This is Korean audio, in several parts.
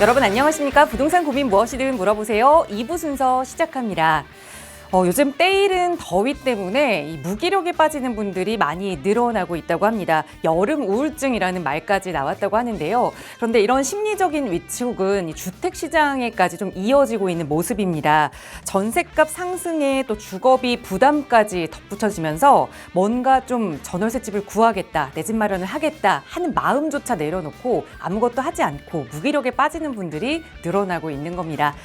여러분 안녕하십니까? 부동산 고민 무엇이든 물어보세요. 2부 순서 시작합니다. 요즘 때이른 더위 때문에 이 무기력에 빠지는 분들이 많이 늘어나고 있다고 합니다. 여름 우울증이라는 말까지 나왔다고 하는데요. 그런데 이런 심리적인 위축은 이 주택 시장에까지 좀 이어지고 있는 모습입니다. 전셋값 상승에 또 주거비 부담까지 덧붙여지면서 뭔가 좀 전월세 집을 구하겠다, 내 집 마련을 하겠다 하는 마음조차 내려놓고 아무것도 하지 않고 무기력에 빠지는 분들이 늘어나고 있는 겁니다.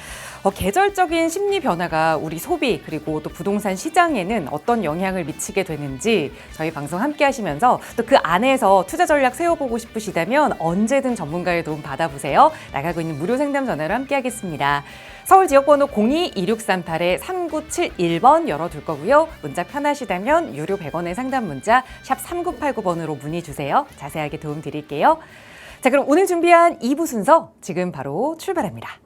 계절적인 심리 변화가 우리 소비 그리고 또 부동산 시장에는 어떤 영향을 미치게 되는지 저희 방송 함께 하시면서 또 그 안에서 투자 전략 세워보고 싶으시다면 언제든 전문가의 도움 받아보세요. 나가고 있는 무료 상담 전화로 함께 하겠습니다. 서울 지역번호 02-2638-3971번 열어둘 거고요. 문자 편하시다면 유료 100원의 상담 문자 샵 3989번으로 문의 주세요. 자세하게 도움 드릴게요. 자, 그럼 오늘 준비한 2부 순서 지금 바로 출발합니다.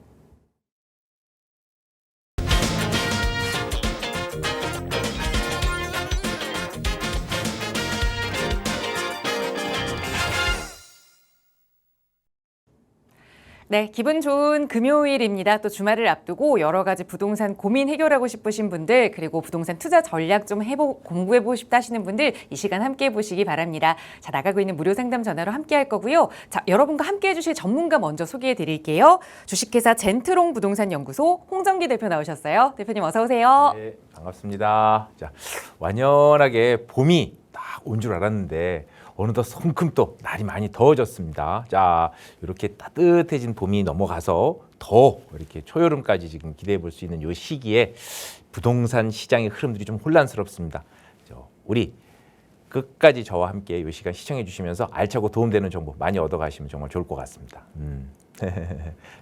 네, 기분 좋은 금요일입니다. 또 주말을 앞두고 여러 가지 부동산 고민 해결하고 싶으신 분들 그리고 부동산 투자 전략 좀 공부해보고 싶다 하시는 분들 이 시간 함께 해보시기 바랍니다. 자, 나가고 있는 무료 상담 전화로 함께 할 거고요. 자, 여러분과 함께 해주실 전문가 먼저 소개해 드릴게요. 주식회사 젠트롱 부동산 연구소 홍정기 대표 나오셨어요. 대표님 어서 오세요. 네, 반갑습니다. 자, 완연하게 봄이 딱 온 줄 알았는데 어느덧 성큼 또 날이 많이 더워졌습니다. 자, 이렇게 따뜻해진 봄이 넘어가서 더 이렇게 초여름까지 지금 기대해 볼 수 있는 이 시기에 부동산 시장의 흐름들이 좀 혼란스럽습니다. 우리 끝까지 저와 함께 이 시간 시청해 주시면서 알차고 도움되는 정보 많이 얻어가시면 정말 좋을 것 같습니다.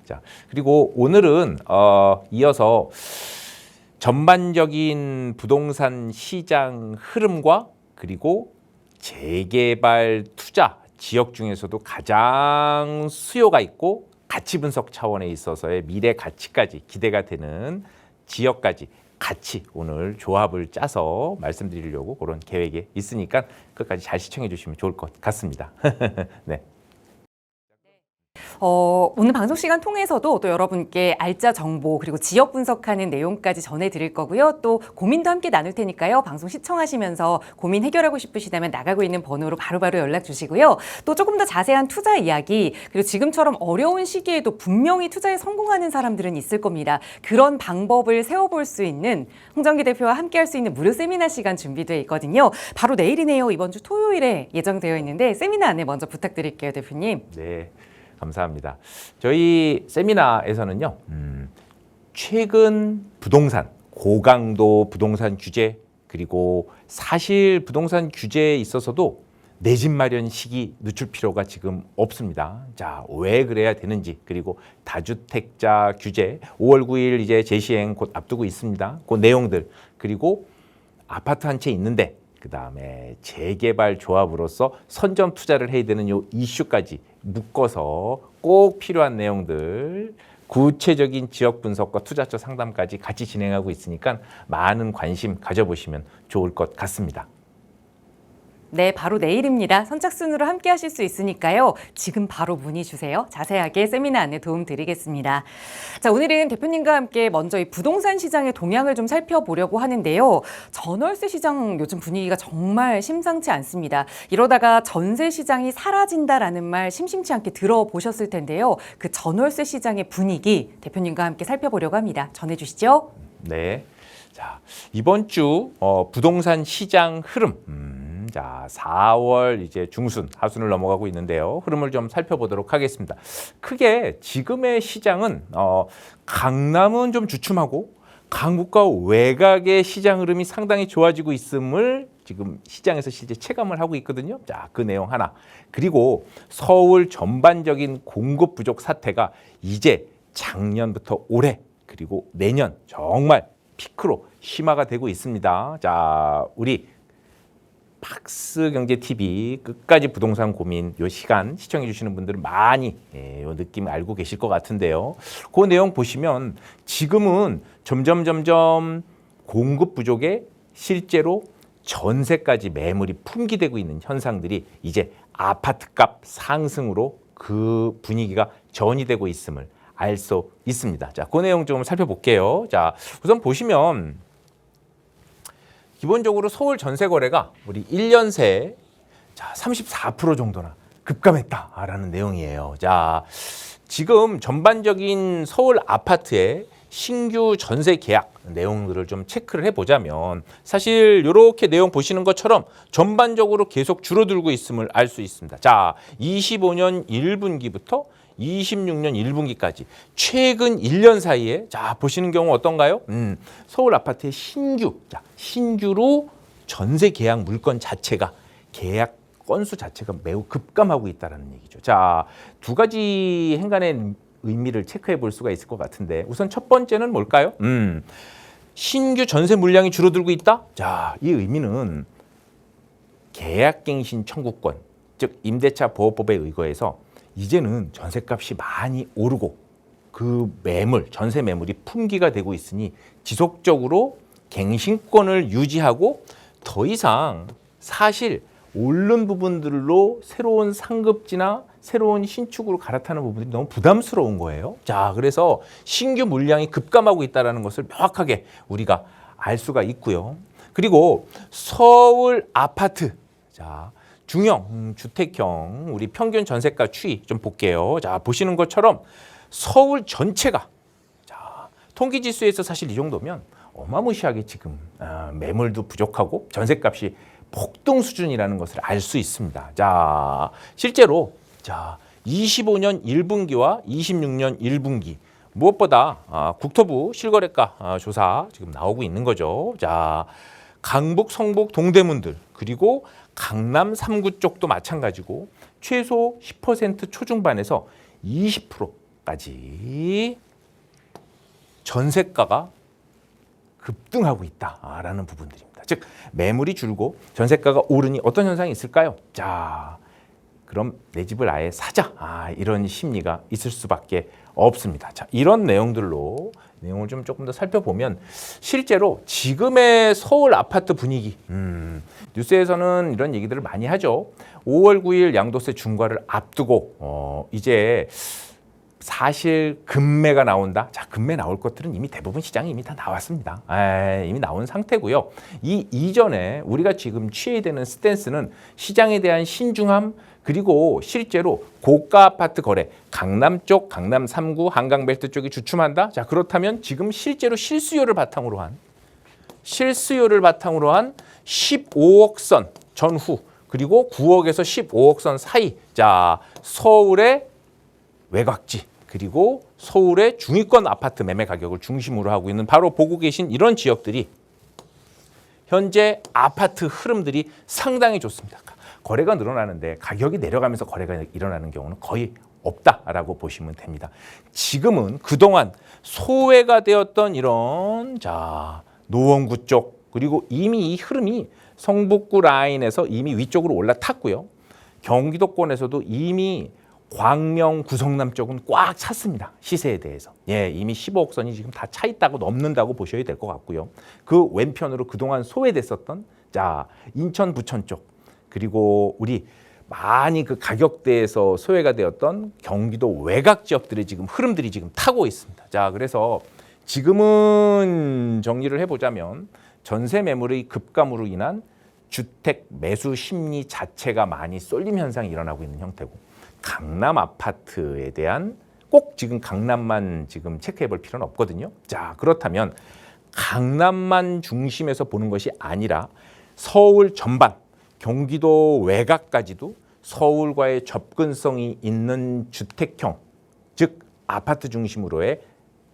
자, 그리고 오늘은 이어서 전반적인 부동산 시장 흐름과 그리고 재개발 투자 지역 중에서도 가장 수요가 있고 가치 분석 차원에 있어서의 미래 가치까지 기대가 되는 지역까지 같이 오늘 조합을 짜서 말씀드리려고 그런 계획이 있으니까 끝까지 잘 시청해 주시면 좋을 것 같습니다. 네. 오늘 방송 시간 통해서도 또 여러분께 알짜 정보 그리고 지역 분석하는 내용까지 전해드릴 거고요. 또 고민도 함께 나눌 테니까요. 방송 시청하시면서 고민 해결하고 싶으시다면 나가고 있는 번호로 바로바로 연락 주시고요. 또 조금 더 자세한 투자 이야기 그리고 지금처럼 어려운 시기에도 분명히 투자에 성공하는 사람들은 있을 겁니다. 그런 방법을 세워볼 수 있는 홍정기 대표와 함께 할 수 있는 무료 세미나 시간 준비되어 있거든요. 바로 내일이네요. 이번 주 토요일에 예정되어 있는데 세미나 안내 먼저 부탁드릴게요, 대표님. 네. 감사합니다. 저희 세미나에서는요, 최근 부동산, 고강도 부동산 규제, 그리고 사실 부동산 규제에 있어서도 내 집 마련 시기 늦출 필요가 지금 없습니다. 자, 왜 그래야 되는지, 그리고 다주택자 규제, 5월 9일 이제 재시행 곧 앞두고 있습니다. 그 내용들, 그리고 아파트 한 채 있는데, 그 다음에 재개발 조합으로서 선점 투자를 해야 되는 요 이슈까지 묶어서 꼭 필요한 내용들 구체적인 지역 분석과 투자처 상담까지 같이 진행하고 있으니까 많은 관심 가져보시면 좋을 것 같습니다. 네, 바로 내일입니다. 선착순으로 함께 하실 수 있으니까요. 지금 바로 문의 주세요. 자세하게 세미나 안내 도움 드리겠습니다. 자, 오늘은 대표님과 함께 먼저 이 부동산 시장의 동향을 좀 살펴보려고 하는데요. 전월세 시장 요즘 분위기가 정말 심상치 않습니다. 이러다가 전세 시장이 사라진다라는 말 심심치 않게 들어보셨을 텐데요. 그 전월세 시장의 분위기 대표님과 함께 살펴보려고 합니다. 전해주시죠. 네. 자, 이번 주 부동산 시장 흐름. 자, 4월 이제 중순, 하순을 넘어가고 있는데요. 흐름을 좀 살펴보도록 하겠습니다. 크게 지금의 시장은 강남은 좀 주춤하고 강북과 외곽의 시장 흐름이 상당히 좋아지고 있음을 지금 시장에서 실제 체감을 하고 있거든요. 자, 그 내용 하나. 그리고 서울 전반적인 공급 부족 사태가 이제 작년부터 올해 그리고 내년 정말 피크로 심화가 되고 있습니다. 자, 우리 박스경제TV 끝까지 부동산 고민 요 시간 시청해 주시는 분들은 많이 요 느낌 알고 계실 것 같은데요. 그 내용 보시면 지금은 점점 공급 부족에 실제로 전세까지 매물이 품귀되고 있는 현상들이 이제 아파트값 상승으로 그 분위기가 전이되고 있음을 알 수 있습니다. 자, 그 내용 좀 살펴볼게요. 자, 우선 보시면 기본적으로 서울 전세 거래가 우리 1년 새 34% 정도나 급감했다라는 내용이에요. 자, 지금 전반적인 서울 아파트의 신규 전세 계약 내용들을 좀 체크를 해보자면 사실 이렇게 내용 보시는 것처럼 전반적으로 계속 줄어들고 있음을 알 수 있습니다. 자, 25년 1분기부터 26년 1분기까지 최근 1년 사이에 자 보시는 경우 어떤가요? 서울 아파트의 신규로 전세 계약 물건 자체가 계약 건수 자체가 매우 급감하고 있다는 얘기죠. 자, 두 가지 행간의 의미를 체크해 볼 수가 있을 것 같은데 우선 첫 번째는 뭘까요? 신규 전세 물량이 줄어들고 있다? 자, 이 의미는 계약갱신 청구권, 즉 임대차 보호법에 의거해서 이제는 전세값이 많이 오르고 그 전세 매물이 품귀가 되고 있으니 지속적으로 갱신권을 유지하고 더 이상 사실 오른 부분들로 새로운 상급지나 새로운 신축으로 갈아타는 부분들이 너무 부담스러운 거예요. 자, 그래서 신규 물량이 급감하고 있다는 것을 명확하게 우리가 알 수가 있고요. 그리고 서울 아파트, 자, 중형, 주택형, 우리 평균 전세가 추이 좀 볼게요. 자, 보시는 것처럼 서울 전체가 자, 통기지수에서 사실 이 정도면 어마무시하게 지금 매물도 부족하고 전세값이 폭등 수준이라는 것을 알 수 있습니다. 자, 실제로 자 25년 1분기와 26년 1분기 무엇보다 국토부 실거래가 조사 지금 나오고 있는 거죠. 자, 강북, 성북, 동대문들 그리고 강남 3구 쪽도 마찬가지고 최소 10% 초중반에서 20%까지 전세가가 급등하고 있다라는 부분들입니다. 즉 매물이 줄고 전세가가 오르니 어떤 현상이 있을까요? 자, 그럼 내 집을 아예 사자. 이런 심리가 있을 수밖에 없습니다. 자, 이런 내용들로 내용을 좀 조금 더 살펴보면 실제로 지금의 서울 아파트 분위기 뉴스에서는 이런 얘기들을 많이 하죠. 5월 9일 양도세 중과를 앞두고 이제 사실 금매가 나온다. 자, 금매 나올 것들은 이미 대부분 시장에 이미 다 나왔습니다. 이미 나온 상태고요. 이 이전에 우리가 지금 취해야 되는 스탠스는 시장에 대한 신중함 그리고 실제로 고가 아파트 거래, 강남 쪽, 강남 3구, 한강벨트 쪽이 주춤한다. 자, 그렇다면 지금 실제로 실수요를 바탕으로 한 15억 선 전후 그리고 9억에서 15억 선 사이. 자, 서울의 외곽지 그리고 서울의 중위권 아파트 매매 가격을 중심으로 하고 있는 바로 보고 계신 이런 지역들이 현재 아파트 흐름들이 상당히 좋습니다. 거래가 늘어나는데 가격이 내려가면서 거래가 일어나는 경우는 거의 없다라고 보시면 됩니다. 지금은 그동안 소외가 되었던 이런 자 노원구 쪽 그리고 이미 이 흐름이 성북구 라인에서 이미 위쪽으로 올라탔고요. 경기도권에서도 이미 광명, 구성남 쪽은 꽉 찼습니다. 시세에 대해서. 예, 이미 15억 선이 지금 다 차 있다고 넘는다고 보셔야 될 것 같고요. 그 왼편으로 그동안 소외됐었던 자 인천, 부천 쪽 그리고 우리 많이 그 가격대에서 소외가 되었던 경기도 외곽 지역들의 지금 흐름들이 지금 타고 있습니다. 자, 그래서 지금은 정리를 해보자면 전세 매물의 급감으로 인한 주택 매수 심리 자체가 많이 쏠림 현상이 일어나고 있는 형태고 강남 아파트에 대한 꼭 지금 강남만 지금 체크해 볼 필요는 없거든요. 자, 그렇다면 강남만 중심에서 보는 것이 아니라 서울 전반, 경기도 외곽까지도 서울과의 접근성이 있는 주택형, 즉 아파트 중심으로의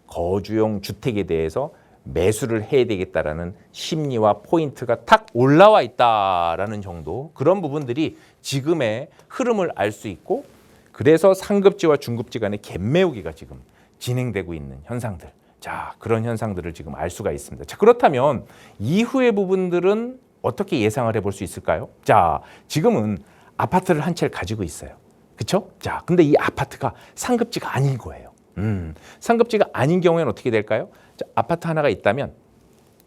거주용 주택에 대해서 매수를 해야 되겠다라는 심리와 포인트가 탁 올라와 있다라는 정도 그런 부분들이 지금의 흐름을 알 수 있고 그래서 상급지와 중급지 간의 갭 메우기가 지금 진행되고 있는 현상들. 자, 그런 현상들을 지금 알 수가 있습니다. 자, 그렇다면 이후의 부분들은 어떻게 예상을 해볼 수 있을까요? 자, 지금은 아파트를 한 채를 가지고 있어요. 그렇죠? 자, 근데 이 아파트가 상급지가 아닌 거예요. 상급지가 아닌 경우에는 어떻게 될까요? 자, 아파트 하나가 있다면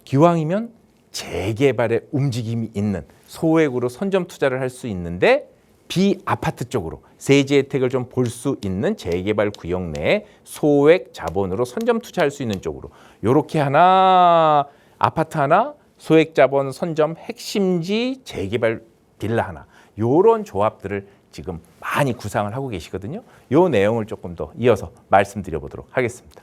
기왕이면 재개발의 움직임이 있는 소액으로 선점 투자를 할 수 있는데 비아파트 쪽으로 세제 혜택을 좀 볼 수 있는 재개발 구역 내에 소액 자본으로 선점 투자할 수 있는 쪽으로 요렇게 하나 아파트 하나 소액 자본 선점 핵심지 재개발 빌라 하나 요런 조합들을 지금 많이 구상을 하고 계시거든요. 요 내용을 조금 더 이어서 말씀드려 보도록 하겠습니다.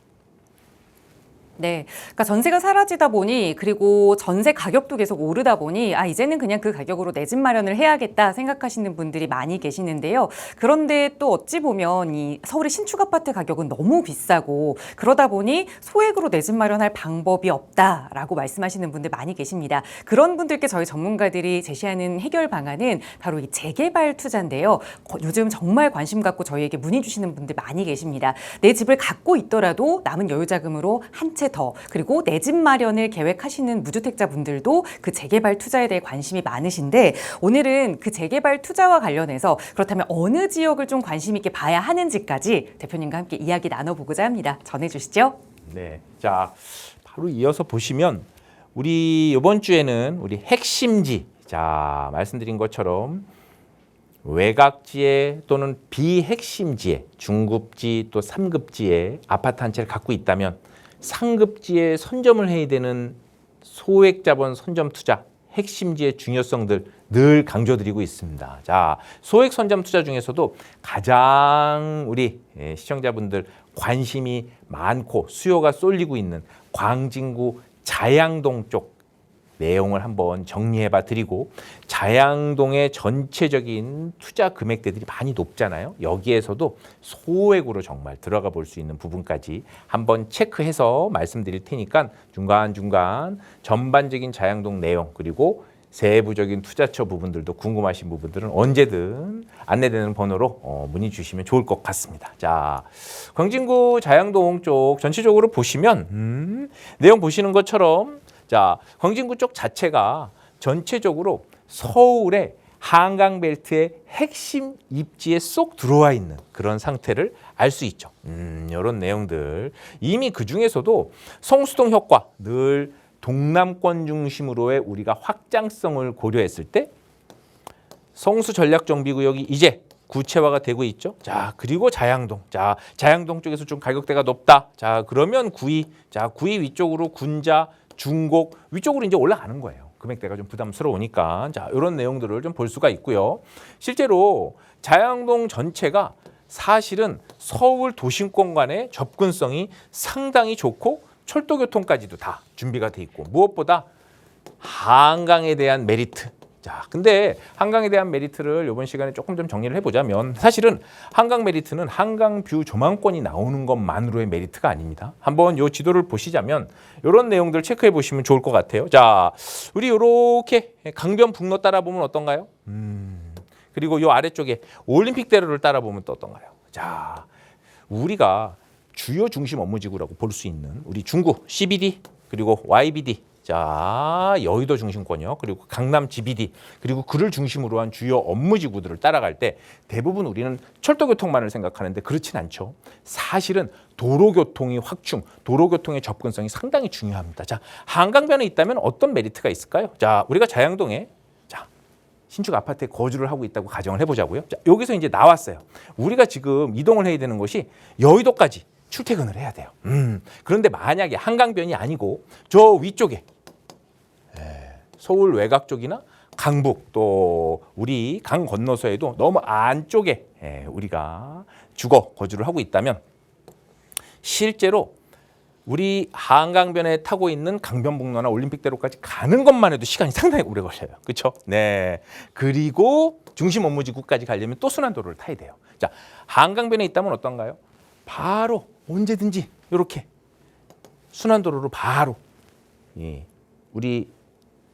네, 그러니까 전세가 사라지다 보니 그리고 전세 가격도 계속 오르다 보니 이제는 그냥 그 가격으로 내 집 마련을 해야겠다 생각하시는 분들이 많이 계시는데요. 그런데 또 어찌 보면 이 서울의 신축 아파트 가격은 너무 비싸고 그러다 보니 소액으로 내 집 마련할 방법이 없다라고 말씀하시는 분들 많이 계십니다. 그런 분들께 저희 전문가들이 제시하는 해결 방안은 바로 이 재개발 투자인데요. 요즘 정말 관심 갖고 저희에게 문의 주시는 분들 많이 계십니다. 내 집을 갖고 있더라도 남은 여유 자금으로 한 채 더 그리고 내 집 마련을 계획하시는 무주택자 분들도 그 재개발 투자에 대해 관심이 많으신데 오늘은 그 재개발 투자와 관련해서 그렇다면 어느 지역을 좀 관심 있게 봐야 하는지까지 대표님과 함께 이야기 나눠보고자 합니다. 전해주시죠. 네, 자 바로 이어서 보시면 우리 이번 주에는 우리 핵심지 자 말씀드린 것처럼 외곽지에 또는 비핵심지에 중급지 또 3급지에 아파트 한 채를 갖고 있다면 상급지에 선점을 해야 되는 소액 자본 선점 투자 핵심지의 중요성들 늘 강조드리고 있습니다. 자, 소액 선점 투자 중에서도 가장 우리 시청자분들 관심이 많고 수요가 쏠리고 있는 광진구 자양동 쪽 내용을 한번 정리해봐 드리고 자양동의 전체적인 투자 금액대들이 많이 높잖아요. 여기에서도 소액으로 정말 들어가 볼 수 있는 부분까지 한번 체크해서 말씀드릴 테니까 중간중간 전반적인 자양동 내용 그리고 세부적인 투자처 부분들도 궁금하신 부분들은 언제든 안내되는 번호로 문의 주시면 좋을 것 같습니다. 자, 광진구 자양동 쪽 전체적으로 보시면 내용 보시는 것처럼 자, 광진구 쪽 자체가 전체적으로 서울의 한강벨트의 핵심 입지에 쏙 들어와 있는 그런 상태를 알 수 있죠. 이런 내용들. 이미 그 중에서도 성수동 효과 늘 동남권 중심으로의 우리가 확장성을 고려했을 때 성수 전략정비구역이 이제 구체화가 되고 있죠. 자, 그리고 자양동. 자, 자양동 쪽에서 좀 가격대가 높다. 자, 그러면 구이. 자, 구이 위쪽으로 군자 중곡 위쪽으로 이제 올라가는 거예요. 금액대가 좀 부담스러우니까 자 이런 내용들을 좀 볼 수가 있고요. 실제로 자양동 전체가 사실은 서울 도심권 간의 접근성이 상당히 좋고 철도 교통까지도 다 준비가 돼 있고 무엇보다 한강에 대한 메리트. 자, 근데 한강에 대한 메리트를 이번 시간에 조금 좀 정리를 해보자면 사실은 한강 메리트는 한강 뷰 조망권이 나오는 것만으로의 메리트가 아닙니다. 한번 이 지도를 보시자면 이런 내용들 체크해 보시면 좋을 것 같아요. 자, 우리 이렇게 강변북로 따라 보면 어떤가요? 그리고 이 아래쪽에 올림픽대로를 따라 보면 또 어떤가요? 자, 우리가 주요 중심 업무지구라고 볼 수 있는 우리 중구 CBD 그리고 YBD 자, 여의도 중심권이요. 그리고 강남 GBD 그리고 그를 중심으로 한 주요 업무지구들을 따라갈 때 대부분 우리는 철도교통만을 생각하는데 그렇진 않죠. 사실은 도로교통이 확충, 도로교통의 접근성이 상당히 중요합니다. 자, 한강변에 있다면 어떤 메리트가 있을까요? 자, 우리가 자양동에 자, 신축 아파트에 거주를 하고 있다고 가정을 해보자고요. 자, 여기서 이제 나왔어요. 우리가 지금 이동을 해야 되는 것이 여의도까지 출퇴근을 해야 돼요. 그런데 만약에 한강변이 아니고 저 위쪽에 서울 외곽 쪽이나 강북 또 우리 강 건너서에도 너무 안쪽에 우리가 주거 거주를 하고 있다면 실제로 우리 한강변에 타고 있는 강변북로나 올림픽대로까지 가는 것만 해도 시간이 상당히 오래 걸려요. 그렇죠? 네. 그리고 중심 업무지구까지 가려면 또 순환도로를 타야 돼요. 자, 한강변에 있다면 어떤가요? 바로 언제든지 이렇게 순환도로로 바로 우리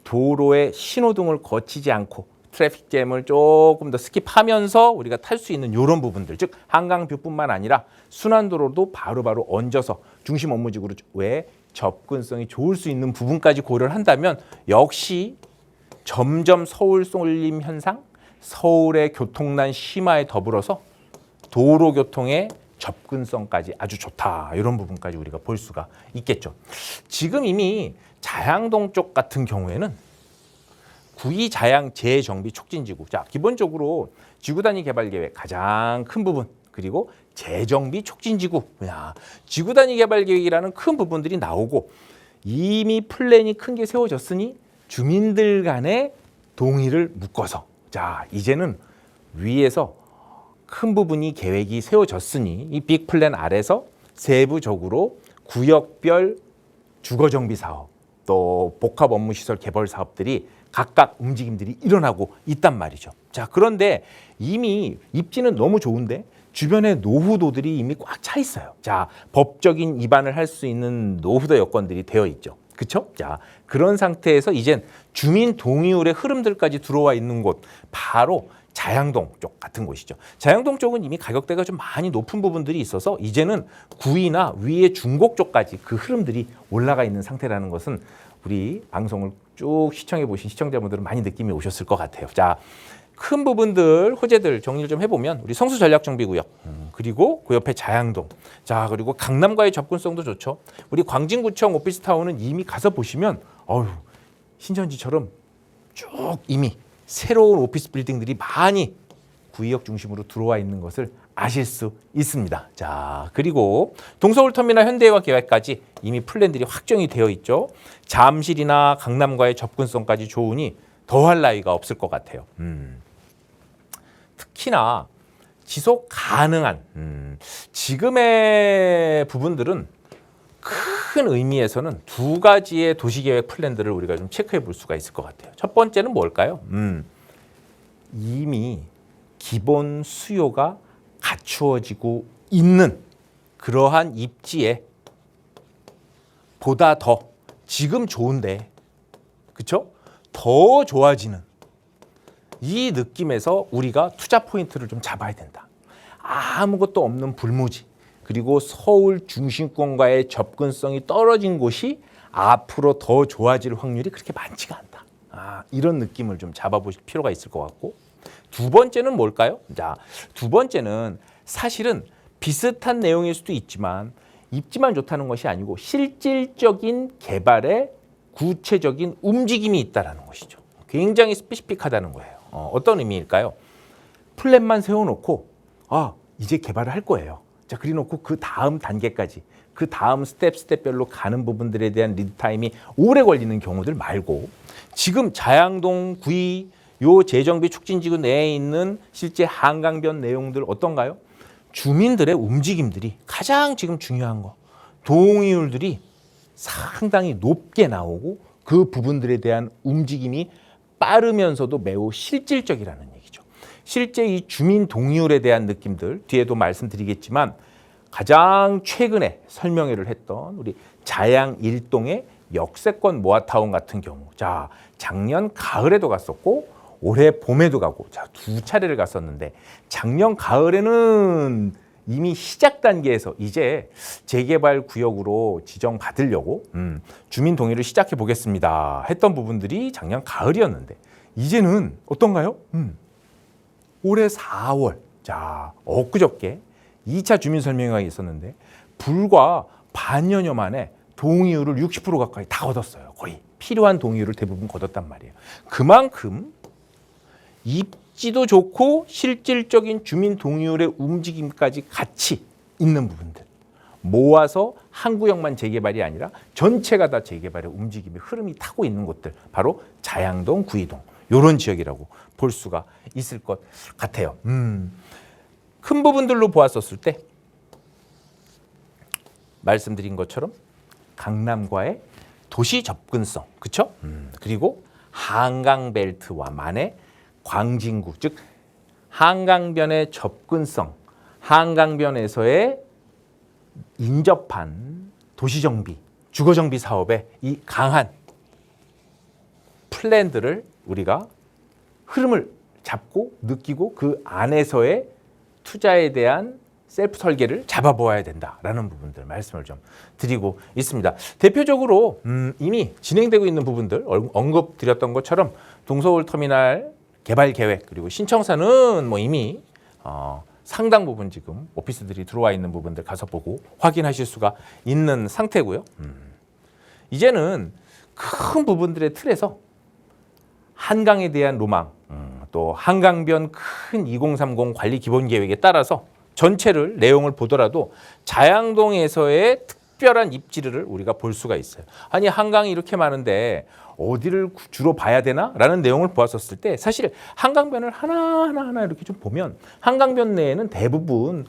도로의 신호등을 거치지 않고 트래픽잼을 조금 더 스킵하면서 우리가 탈 수 있는 이런 부분들, 즉 한강뷰뿐만 아니라 순환도로도 바로바로 얹어서 중심 업무지구로의 접근성이 좋을 수 있는 부분까지 고려를 한다면 역시 점점 서울 쏠림 현상, 서울의 교통난 심화에 더불어서 도로교통의 접근성까지 아주 좋다. 이런 부분까지 우리가 볼 수가 있겠죠. 지금 이미 자양동 쪽 같은 경우에는 구의자양 재정비 촉진지구. 자, 기본적으로 지구단위 개발 계획 가장 큰 부분, 그리고 재정비 촉진지구. 지구단위 개발 계획이라는 큰 부분들이 나오고 이미 플랜이 큰 게 세워졌으니 주민들 간의 동의를 묶어서, 자, 이제는 위에서 큰 부분이 계획이 세워졌으니 이 빅 플랜 아래서 세부적으로 구역별 주거정비 사업, 또 복합 업무시설 개발 사업들이 각각 움직임들이 일어나고 있단 말이죠. 자, 그런데 이미 입지는 너무 좋은데 주변에 노후도들이 이미 꽉 차 있어요. 자, 법적인 위반을 할 수 있는 노후도 여건들이 되어 있죠. 그렇죠? 자, 그런 상태에서 이젠 주민 동의율의 흐름들까지 들어와 있는 곳, 바로 자양동 쪽 같은 곳이죠. 자양동 쪽은 이미 가격대가 좀 많이 높은 부분들이 있어서 이제는 구이나 위의 중곡 쪽까지 그 흐름들이 올라가 있는 상태라는 것은 우리 방송을 쭉 시청해 보신 시청자분들은 많이 느낌이 오셨을 것 같아요. 자, 큰 부분들, 호재들 정리를 좀 해보면 우리 성수 전략정비구역, 그리고 그 옆에 자양동, 자, 그리고 강남과의 접근성도 좋죠. 우리 광진구청 오피스타운은 이미 가서 보시면 신천지처럼 쭉 이미 새로운 오피스 빌딩들이 많이 구의역 중심으로 들어와 있는 것을 아실 수 있습니다. 자, 그리고 동서울터미널 현대화 계획까지 이미 플랜들이 확정이 되어 있죠. 잠실이나 강남과의 접근성까지 좋으니 더할 나위가 없을 것 같아요. 특히나 지속 가능한 지금의 부분들은 큰 의미에서는 두 가지의 도시계획 플랜들을 우리가 좀 체크해 볼 수가 있을 것 같아요. 첫 번째는 뭘까요? 이미 기본 수요가 갖추어지고 있는 그러한 입지에 보다 더 지금 좋은데, 그렇죠? 더 좋아지는 이 느낌에서 우리가 투자 포인트를 좀 잡아야 된다. 아무것도 없는 불모지, 그리고 서울 중심권과의 접근성이 떨어진 곳이 앞으로 더 좋아질 확률이 그렇게 많지가 않다. 이런 느낌을 좀 잡아보실 필요가 있을 것 같고, 두 번째는 뭘까요? 자, 두 번째는 사실은 비슷한 내용일 수도 있지만 입지만 좋다는 것이 아니고 실질적인 개발의 구체적인 움직임이 있다는 것이죠. 굉장히 스페시픽하다는 거예요. 어떤 의미일까요? 플랜만 세워놓고 이제 개발을 할 거예요. 자, 그래놓고 그 다음 단계까지, 그 다음 스텝별로 가는 부분들에 대한 리드 타임이 오래 걸리는 경우들 말고, 지금 자양동 구의 요 재정비 촉진지구 내에 있는 실제 한강변 내용들 어떤가요? 주민들의 움직임들이 가장 지금 중요한 거, 동의율들이 상당히 높게 나오고 그 부분들에 대한 움직임이 빠르면서도 매우 실질적이라는 얘기죠. 실제 이 주민 동의율에 대한 느낌들 뒤에도 말씀드리겠지만 가장 최근에 설명회를 했던 우리 자양 일동의 역세권 모아타운 같은 경우, 자, 작년 가을에도 갔었고 올해 봄에도 가고, 자, 두 차례를 갔었는데 작년 가을에는 이미 시작 단계에서 이제 재개발 구역으로 지정받으려고 주민 동의를 시작해 보겠습니다 했던 부분들이 작년 가을이었는데 이제는 어떤가요? 올해 4월, 자, 엊그저께 2차 주민 설명회가 있었는데 불과 반년여 만에 동의율을 60% 가까이 다 얻었어요. 거의 필요한 동의율을 대부분 거뒀단 말이에요. 그만큼 입지도 좋고 실질적인 주민 동의율의 움직임까지 같이 있는 부분들 모아서 한 구역만 재개발이 아니라 전체가 다 재개발의 움직임의 흐름이 타고 있는 곳들, 바로 자양동, 구이동 이런 지역이라고 볼 수가 있을 것 같아요. 큰 부분들로 보았었을 때 말씀드린 것처럼 강남과의 도시 접근성, 그렇죠? 그리고 한강 벨트와만의 광진구, 즉 한강변의 접근성, 한강변에서의 인접한 도시정비, 주거정비 사업의 이 강한 플랜들을 우리가 흐름을 잡고 느끼고 그 안에서의 투자에 대한 셀프 설계를 잡아보아야 된다라는 부분들 말씀을 좀 드리고 있습니다. 대표적으로 이미 진행되고 있는 부분들 언급드렸던 것처럼 동서울터미널 개발 계획, 그리고 신청사는 뭐 이미 상당 부분 지금 오피스들이 들어와 있는 부분들 가서 보고 확인하실 수가 있는 상태고요. 이제는 큰 부분들의 틀에서 한강에 대한 로망, 또 한강변 큰 2030 관리 기본 계획에 따라서 전체를 내용을 보더라도 자양동에서의 특별한 입지를 우리가 볼 수가 있어요. 아니 한강이 이렇게 많은데 어디를 주로 봐야 되나? 라는 내용을 보았었을 때 사실 한강변을 하나하나 이렇게 좀 보면 한강변 내에는 대부분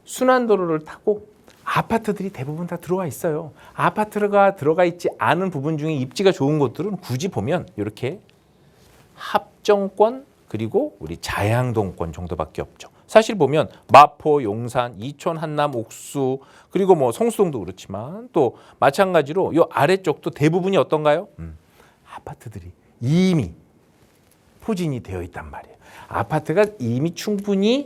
순환도로를 타고 아파트들이 대부분 다 들어와 있어요. 아파트가 들어가 있지 않은 부분 중에 입지가 좋은 곳들은 굳이 보면 이렇게 합정권 그리고 우리 자양동권 정도밖에 없죠. 사실 보면 마포, 용산, 이촌, 한남, 옥수 그리고 뭐 성수동도 그렇지만 또 마찬가지로 이 아래쪽도 대부분이 어떤가요? 아파트들이 이미 포진이 되어 있단 말이에요. 아파트가 이미 충분히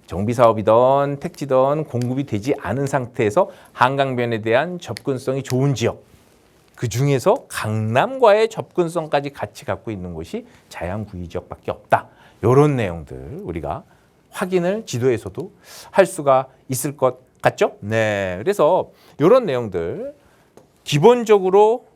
정비사업이든 택지든 공급이 되지 않은 상태에서 한강변에 대한 접근성이 좋은 지역 그중에서 강남과의 접근성까지 같이 갖고 있는 곳이 자양구이 지역밖에 없다. 이런 내용들 우리가 확인을 지도에서도 할 수가 있을 것 같죠? 네, 그래서 이런 내용들 기본적으로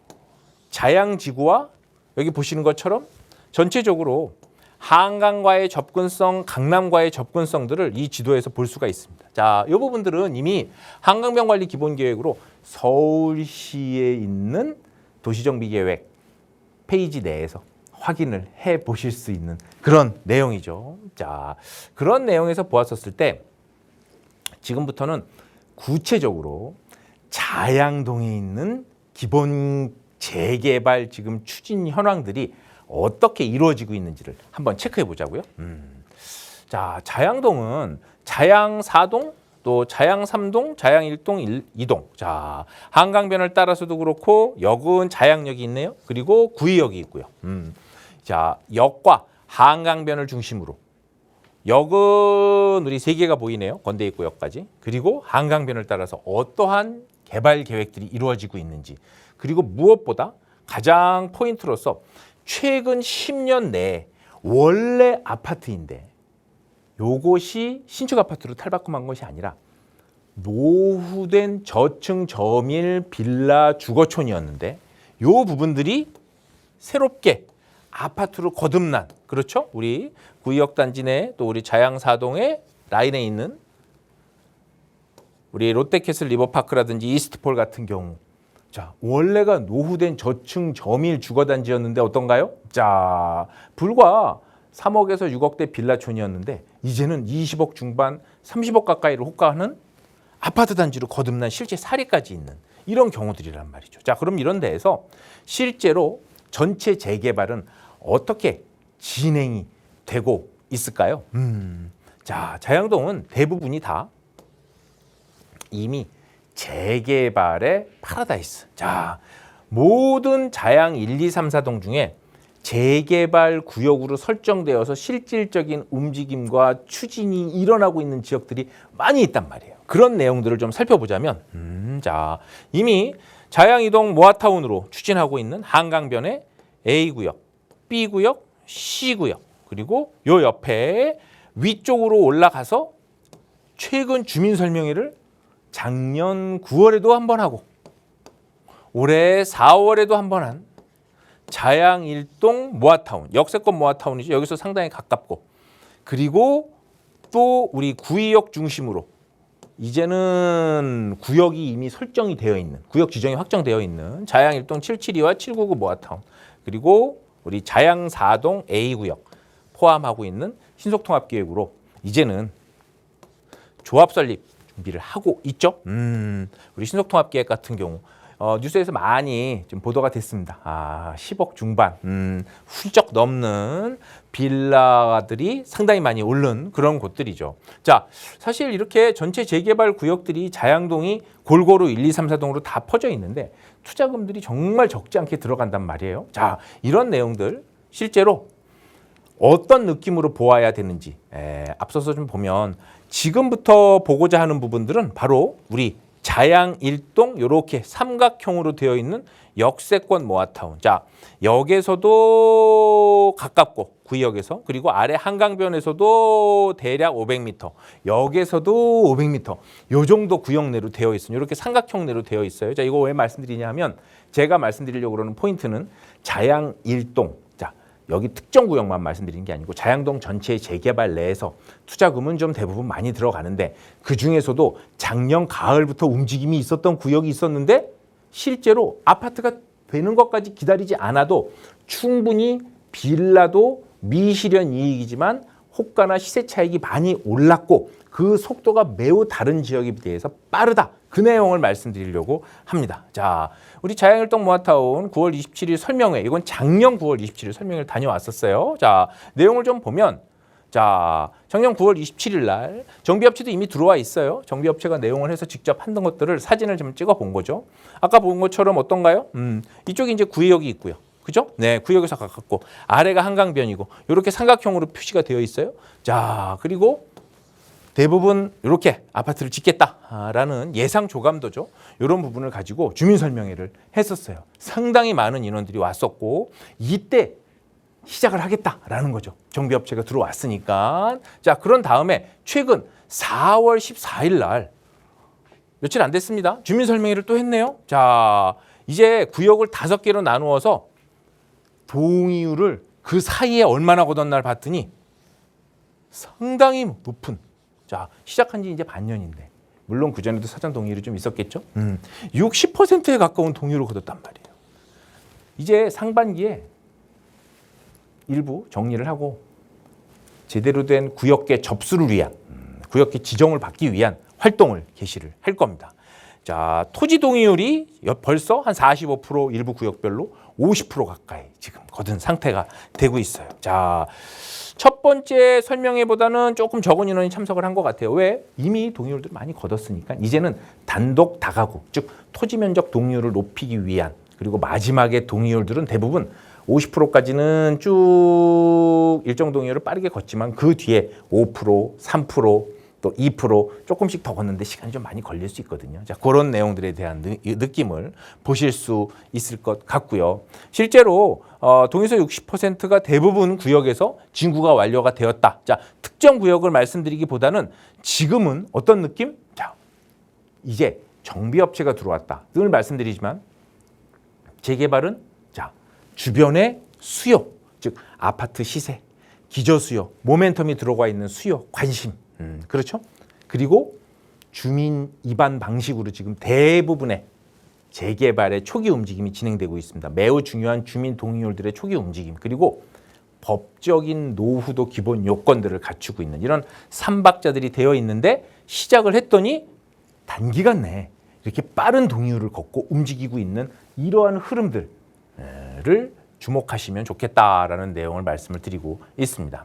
자양지구와 여기 보시는 것처럼 전체적으로 한강과의 접근성, 강남과의 접근성들을 이 지도에서 볼 수가 있습니다. 자, 이 부분들은 이미 한강변 관리 기본 계획으로 서울시에 있는 도시정비계획 페이지 내에서 확인을 해 보실 수 있는 그런 내용이죠. 자, 그런 내용에서 보았었을 때 지금부터는 구체적으로 자양동에 있는 기본 재개발 지금 추진 현황들이 어떻게 이루어지고 있는지를 한번 체크해 보자고요. 자, 자양동은 자양 4동, 또 자양 3동, 자양 1동, 2동. 자, 한강변을 따라서도 그렇고 역은 자양역이 있네요. 그리고 구의역이 있고요. 자, 역과 한강변을 중심으로 역은 우리 세 개가 보이네요. 건대입구역까지. 그리고 한강변을 따라서 어떠한 개발 계획들이 이루어지고 있는지. 그리고 무엇보다 가장 포인트로서 최근 10년 내에 원래 아파트인데 요것이 신축 아파트로 탈바꿈한 것이 아니라 노후된 저층 저밀 빌라 주거촌이었는데 요 부분들이 새롭게 아파트로 거듭난 그렇죠? 우리 구의역 단지 내 또 우리 자양사동의 라인에 있는 우리 롯데캐슬 리버파크라든지 이스트폴 같은 경우 자, 원래가 노후된 저층 저밀 주거단지였는데 어떤가요? 자, 불과 3억에서 6억대 빌라촌이었는데 이제는 20억 중반, 30억 가까이를 호가하는 아파트 단지로 거듭난 실제 사례까지 있는 이런 경우들이란 말이죠. 자, 그럼 이런 데에서 실제로 전체 재개발은 어떻게 진행이 되고 있을까요? 자, 자양동은 대부분이 다 이미 재개발의 파라다이스. 자, 모든 자양 1, 2, 3, 4동 중에 재개발 구역으로 설정되어서 실질적인 움직임과 추진이 일어나고 있는 지역들이 많이 있단 말이에요. 그런 내용들을 좀 살펴보자면 자, 이미 자양 2동 모아타운으로 추진하고 있는 한강변의 A구역, B구역, C구역 그리고 요 옆에 위쪽으로 올라가서 최근 주민설명회를 작년 9월에도 한 번 하고 올해 4월에도 한 번 한 자양 1동 모아타운, 역세권 모아타운이죠. 여기서 상당히 가깝고 그리고 또 우리 구의역 중심으로 이제는 구역이 이미 설정이 되어 있는 구역 지정이 확정되어 있는 자양 1동 772와 799 모아타운 그리고 우리 자양 4동 A구역 포함하고 있는 신속통합계획으로 이제는 조합 설립 준비를 하고 있죠. 우리 신속통합계획 같은 경우 뉴스에서 많이 좀 보도가 됐습니다. 10억 중반 훌쩍 넘는 빌라들이 상당히 많이 오른 그런 곳들이죠. 자, 사실 이렇게 전체 재개발 구역들이 자양동이 골고루 1, 2, 3, 4동으로 다 퍼져 있는데 투자금들이 정말 적지 않게 들어간단 말이에요. 자, 이런 내용들 실제로 어떤 느낌으로 보아야 되는지 앞서서 좀 보면 지금부터 보고자 하는 부분들은 바로 우리 자양 1동 이렇게 삼각형으로 되어 있는 역세권 모아타운. 자, 역에서도 가깝고 구역에서 그리고 아래 한강변에서도 대략 500m, 역에서도 500m 요 정도 구역 내로 되어 있습니다. 이렇게 삼각형 내로 되어 있어요. 자, 이거 왜 말씀드리냐 하면 제가 말씀드리려고 그러는 포인트는 자양 1동 여기 특정 구역만 말씀드리는 게 아니고 자양동 전체의 재개발 내에서 투자금은 좀 대부분 많이 들어가는데 그중에서도 작년 가을부터 움직임이 있었던 구역이 있었는데 실제로 아파트가 되는 것까지 기다리지 않아도 충분히 빌라도 미실현 이익이지만 호가나 시세 차익이 많이 올랐고 그 속도가 매우 다른 지역에 비해서 빠르다. 그 내용을 말씀드리려고 합니다. 자, 우리 자양일동 모아타운 9월 27일 설명회, 이건 작년 9월 27일 설명회를 다녀왔었어요. 자, 내용을 좀 보면 자, 작년 9월 27일 날 정비업체도 이미 들어와 있어요. 정비업체가 내용을 해서 직접 한던 것들을 사진을 좀 찍어 본 거죠. 아까 본 것처럼 어떤가요? 이쪽이 이제 구의역이 있고요. 그죠? 네, 구역에서 가깝고 아래가 한강변이고 이렇게 삼각형으로 표시가 되어 있어요. 자, 그리고 대부분 이렇게 아파트를 짓겠다라는 예상 조감도죠. 이런 부분을 가지고 주민 설명회를 했었어요. 상당히 많은 인원들이 왔었고 이때 시작을 하겠다라는 거죠. 정비업체가 들어왔으니까. 자, 그런 다음에 최근 4월 14일 날 며칠 안 됐습니다. 주민 설명회를 또 했네요. 자, 이제 구역을 5개로 나누어서 동의율을 그 사이에 얼마나 걷었나 봤더니 상당히 높은, 자, 시작한 지 이제 반년인데 물론 그전에도 사전 동의율이 좀 있었겠죠. 60%에 가까운 동의율을 거뒀단 말이에요. 이제 상반기에 일부 정리를 하고 제대로 된 구역계 접수를 위한, 구역계 지정을 받기 위한 활동을 개시를 할 겁니다. 자, 토지 동의율이 벌써 한 45% 일부 구역별로 50% 가까이 지금 거둔 상태가 되고 있어요. 자, 첫 번째 설명회보다는 조금 적은 인원이 참석을 한 것 같아요. 왜? 이미 동의율들을 많이 거뒀으니까 이제는 단독 다가구, 즉 토지 면적 동의율을 높이기 위한, 그리고 마지막에 동의율들은 대부분 50%까지는 쭉 일정 동의율을 빠르게 걷지만 그 뒤에 5%, 3%, 또 2% 조금씩 더 걷는데 시간이 좀 많이 걸릴 수 있거든요. 자, 그런 내용들에 대한 느낌을 보실 수 있을 것 같고요. 실제로 동의서 60%가 대부분 구역에서 진구가 완료가 되었다. 자, 특정 구역을 말씀드리기보다는 지금은 어떤 느낌? 자, 이제 정비업체가 들어왔다. 늘 말씀드리지만 재개발은 자, 주변의 수요, 즉 아파트 시세, 기저수요, 모멘텀이 들어가 있는 수요, 관심, 그렇죠? 그리고 주민 입안 방식으로 지금 대부분의 재개발의 초기 움직임이 진행되고 있습니다. 매우 중요한 주민 동의율들의 초기 움직임, 그리고 법적인 노후도 기본 요건들을 갖추고 있는 이런 삼박자들이 되어 있는데 시작을 했더니 단기간 내에 이렇게 빠른 동의율을 걷고 움직이고 있는 이러한 흐름들을 주목하시면 좋겠다라는 내용을 말씀을 드리고 있습니다.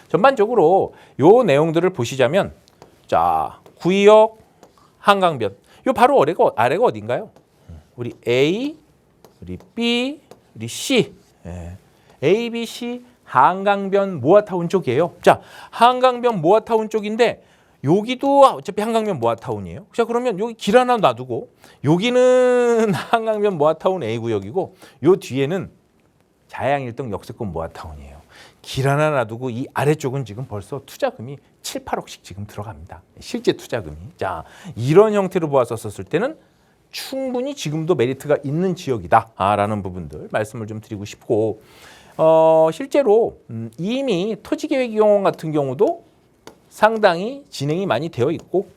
전반적으로 요 내용들을 보시자면 자, 구의역, 한강변, 요 바로 아래가 어딘가요? 우리 A, 우리 B, 우리 C, A, B, C 한강변 모아타운 쪽이에요. 자, 한강변 모아타운 쪽인데 여기도 어차피 한강변 모아타운이에요. 자, 그러면 여기 길 하나 놔두고 여기는 한강변 모아타운 A 구역이고 요 뒤에는 자양일동 역세권 모아타운이에요. 길 하나 놔두고 이 아래쪽은 지금 벌써 투자금이 7, 8억씩 지금 들어갑니다. 실제 투자금이. 자, 이런 형태로 보았었을 때는 충분히 지금도 메리트가 있는 지역이다라는 부분들 말씀을 좀 드리고 싶고, 실제로 이미 토지계획이용 같은 경우도 상당히 진행이 많이 되어 있고,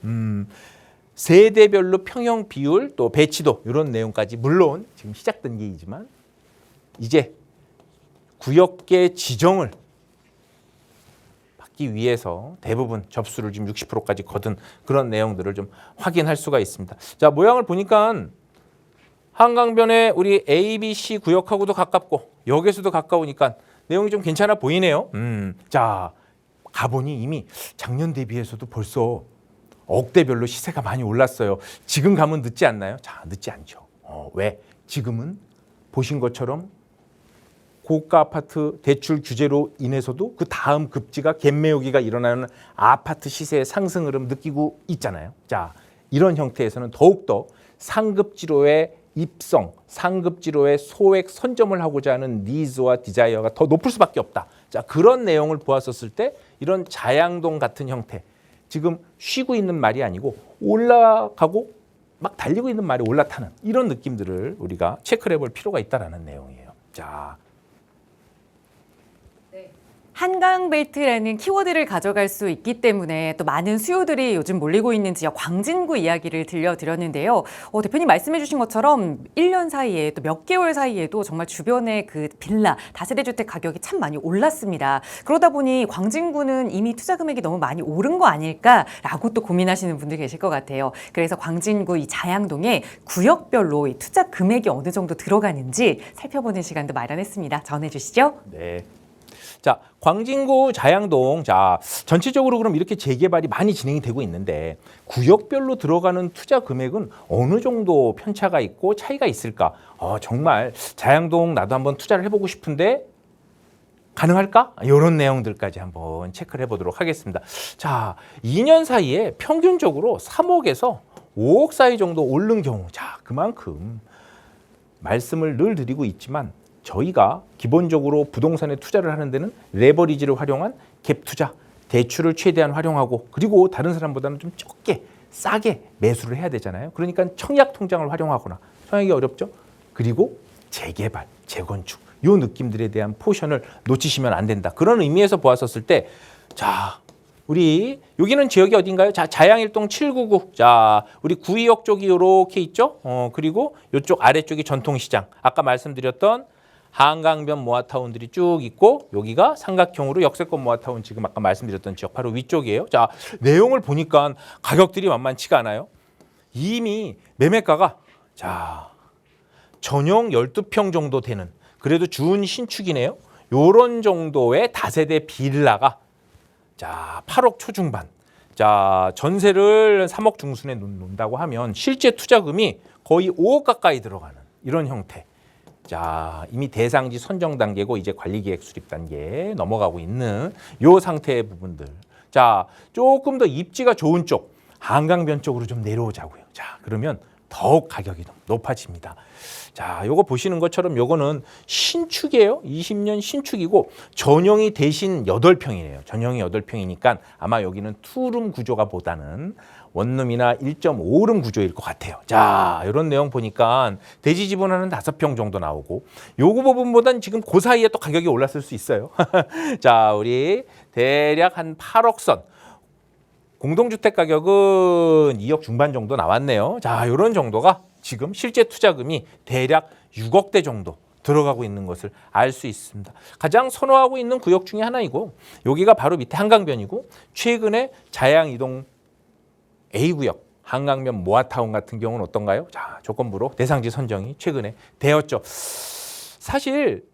세대별로 평형 비율 또 배치도 이런 내용까지 물론 지금 시작 단계이지만 이제 구역계 지정을 받기 위해서 대부분 접수를 지금 60%까지 거둔 그런 내용들을 좀 확인할 수가 있습니다. 자, 모양을 보니까 한강변에 우리 A, B, C 구역하고도 가깝고 역에서도 가까우니까 내용이 좀 괜찮아 보이네요. 자, 가보니 이미 작년 대비해서도 벌써 억대별로 시세가 많이 올랐어요. 지금 가면 늦지 않나요? 자, 늦지 않죠. 왜? 지금은 보신 것처럼 고가 아파트 대출 규제로 인해서도 그 다음 급지가 갭매우기가 일어나는 아파트 시세의 상승 흐름 느끼고 있잖아요. 자, 이런 형태에서는 더욱더 상급지로의 입성, 상급지로의 소액 선점을 하고자 하는 니즈와 디자이어가 더 높을 수밖에 없다. 자, 그런 내용을 보았었을 때 이런 자양동 같은 형태, 지금 쉬고 있는 말이 아니고 올라가고 막 달리고 있는 말이 올라타는 이런 느낌들을 우리가 체크를 해볼 필요가 있다는 내용이에요. 자, 한강벨트라는 키워드를 가져갈 수 있기 때문에 또 많은 수요들이 요즘 몰리고 있는 지역 광진구 이야기를 들려드렸는데요. 대표님 말씀해 주신 것처럼 1년 사이에 또 몇 개월 사이에도 정말 주변의 그 빌라, 다세대 주택 가격이 참 많이 올랐습니다. 그러다 보니 광진구는 이미 투자 금액이 너무 많이 오른 거 아닐까라고 또 고민하시는 분들 계실 것 같아요. 그래서 광진구 이 자양동에 구역별로 이 투자 금액이 어느 정도 들어가는지 살펴보는 시간도 마련했습니다. 전해 주시죠. 네. 자, 광진구 자양동, 자, 전체적으로 그럼 이렇게 재개발이 많이 진행이 되고 있는데 구역별로 들어가는 투자 금액은 어느 정도 편차가 있고 차이가 있을까? 정말 자양동 나도 한번 투자를 해보고 싶은데 가능할까? 이런 내용들까지 한번 체크를 해보도록 하겠습니다. 자, 2년 사이에 평균적으로 3억에서 5억 사이 정도 오른 경우, 자, 그만큼 말씀을 늘 드리고 있지만 저희가 기본적으로 부동산에 투자를 하는 데는 레버리지를 활용한 갭 투자, 대출을 최대한 활용하고 그리고 다른 사람보다는 좀 적게 싸게 매수를 해야 되잖아요. 그러니까 청약 통장을 활용하거나 청약이 어렵죠. 그리고 재개발, 재건축 요 느낌들에 대한 포션을 놓치시면 안 된다. 그런 의미에서 보았었을 때 자, 우리 여기는 지역이 어딘가요? 자, 자양일동 799. 자, 우리 구의역 쪽이 이렇게 있죠. 그리고 이쪽 아래쪽이 전통시장. 아까 말씀드렸던 한강변 모아타운들이 쭉 있고 여기가 삼각형으로 역세권 모아타운 지금 아까 말씀드렸던 지역 바로 위쪽이에요. 자, 내용을 보니까 가격들이 만만치가 않아요. 이미 매매가가 자, 전용 12평 정도 되는 그래도 준 신축이네요. 요런 정도의 다세대 빌라가 자, 8억 초중반. 자, 전세를 3억 중순에 놓는다고 하면 실제 투자금이 거의 5억 가까이 들어가는 이런 형태. 자, 이미 대상지 선정 단계고 이제 관리계획 수립 단계에 넘어가고 있는 요 상태의 부분들. 자, 조금 더 입지가 좋은 쪽, 한강변 쪽으로 좀 내려오자고요. 자, 그러면 더욱 가격이 높아집니다. 자, 요거 보시는 것처럼 요거는 신축이에요. 20년 신축이고 전용이 대신 8평이네요. 전용이 8평이니까 아마 여기는 투룸 구조가 보다는 원룸이나 1.5룸 구조일 것 같아요. 자, 이런 내용 보니까 대지 지분은 5평 정도 나오고 요거 부분보단 지금 그 사이에 또 가격이 올랐을 수 있어요. 자, 우리 대략 한 8억 선. 공동주택 가격은 2억 중반 정도 나왔네요. 자, 이런 정도가 지금 실제 투자금이 대략 6억대 정도 들어가고 있는 것을 알 수 있습니다. 가장 선호하고 있는 구역 중에 하나이고 여기가 바로 밑에 한강변이고 최근에 자양이동 A구역 한강변 모아타운 같은 경우는 어떤가요? 자, 조건부로 대상지 선정이 최근에 되었죠. 사실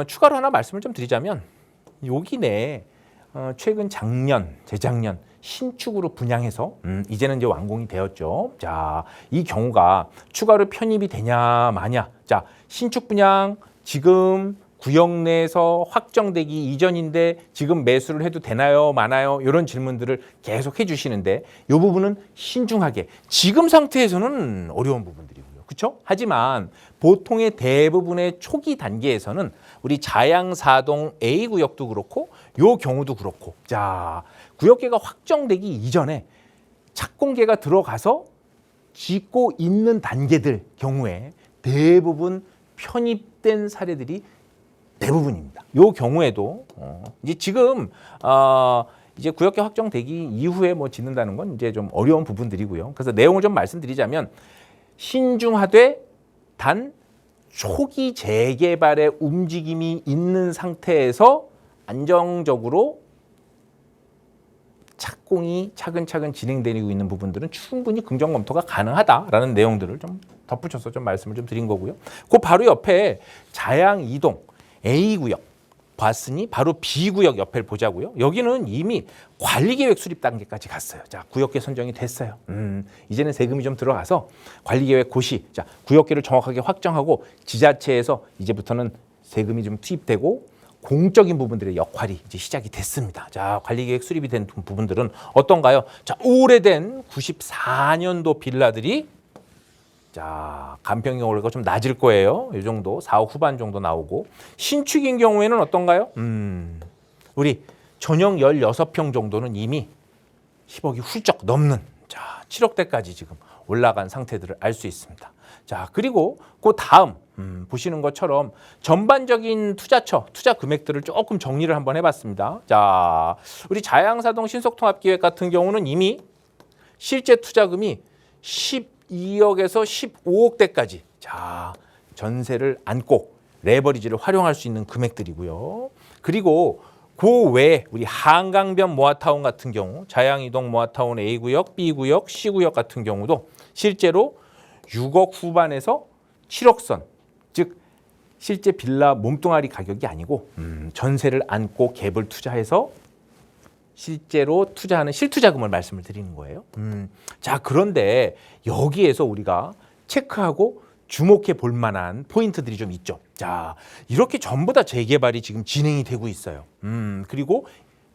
추가로 하나 말씀을 좀 드리자면 여기 내에 최근 작년, 재작년 신축으로 분양해서 이제는 이제 완공이 되었죠. 자, 이 경우가 추가로 편입이 되냐 마냐. 자, 신축 분양 지금 구역 내에서 확정되기 이전인데 지금 매수를 해도 되나요, 마나요? 이런 질문들을 계속 해주시는데 이 부분은 신중하게 지금 상태에서는 어려운 부분들이고요. 그렇죠? 하지만 보통의 대부분의 초기 단계에서는 우리 자양사동 A구역도 그렇고 요 경우도 그렇고 자, 구역계가 확정되기 이전에 착공계가 들어가서 짓고 있는 단계들 경우에 대부분 편입된 사례들이 대부분입니다. 요 경우에도 이제 지금 이제 구역계 확정되기 이후에 뭐 짓는다는 건 이제 좀 어려운 부분들이고요. 그래서 내용을 좀 말씀드리자면 신중하되 단 초기 재개발의 움직임이 있는 상태에서 안정적으로 착공이 차근차근 진행되고 있는 부분들은 충분히 긍정 검토가 가능하다라는 내용들을 좀 덧붙여서 좀 말씀을 좀 드린 거고요. 그 바로 옆에 자양 이동 A구역 봤으니 바로 B구역 옆을 보자고요. 여기는 이미 관리계획 수립 단계까지 갔어요. 자, 구역계 선정이 됐어요. 이제는 세금이 좀 들어가서 관리계획 고시, 자, 구역계를 정확하게 확정하고 지자체에서 이제부터는 세금이 좀 투입되고 공적인 부분들의 역할이 이제 시작이 됐습니다. 자, 관리계획 수립이 된 부분들은 어떤가요? 자, 오래된 94년도 빌라들이 자, 간평이 올해가 좀 낮을 거예요. 이 정도 4억 후반 정도 나오고 신축인 경우에는 어떤가요? 우리 전용 16평 정도는 이미 10억이 훌쩍 넘는 자, 7억대까지 지금 올라간 상태들을 알 수 있습니다. 자, 그리고 그 다음 보시는 것처럼 전반적인 투자처, 투자 금액들을 조금 정리를 한번 해봤습니다. 자, 우리 자양사동 신속통합기획 같은 경우는 이미 실제 투자금이 12억에서 15억대까지 자, 전세를 안고 레버리지를 활용할 수 있는 금액들이고요. 그리고 그 외에 우리 한강변 모아타운 같은 경우 자양이동 모아타운 A구역, B구역, C구역 같은 경우도 실제로 6억 후반에서 7억 선, 즉 실제 빌라 몸뚱아리 가격이 아니고 전세를 안고 갭을 투자해서 실제로 투자하는 실투자금을 말씀을 드리는 거예요. 자, 그런데 여기에서 우리가 체크하고 주목해 볼 만한 포인트들이 좀 있죠. 자, 이렇게 전부 다 재개발이 지금 진행이 되고 있어요. 그리고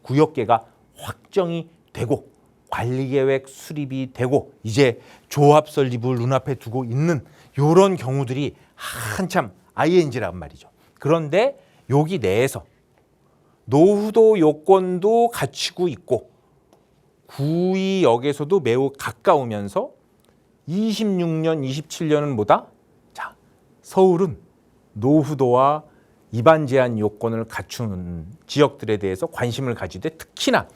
구역계가 확정이 되고 관리계획 수립이 되고 이제 조합 설립을 눈앞에 두고 있는 이런 경우들이 한참 ING란 말이죠. 그런데 여기 내에서 노후도 요건도 갖추고 있고 구의역에서도 매우 가까우면서 26년, 27년은 뭐다? 자, 서울은 노후도와 입안 제한 요건을 갖추는 지역들에 대해서 관심을 가지되 특히나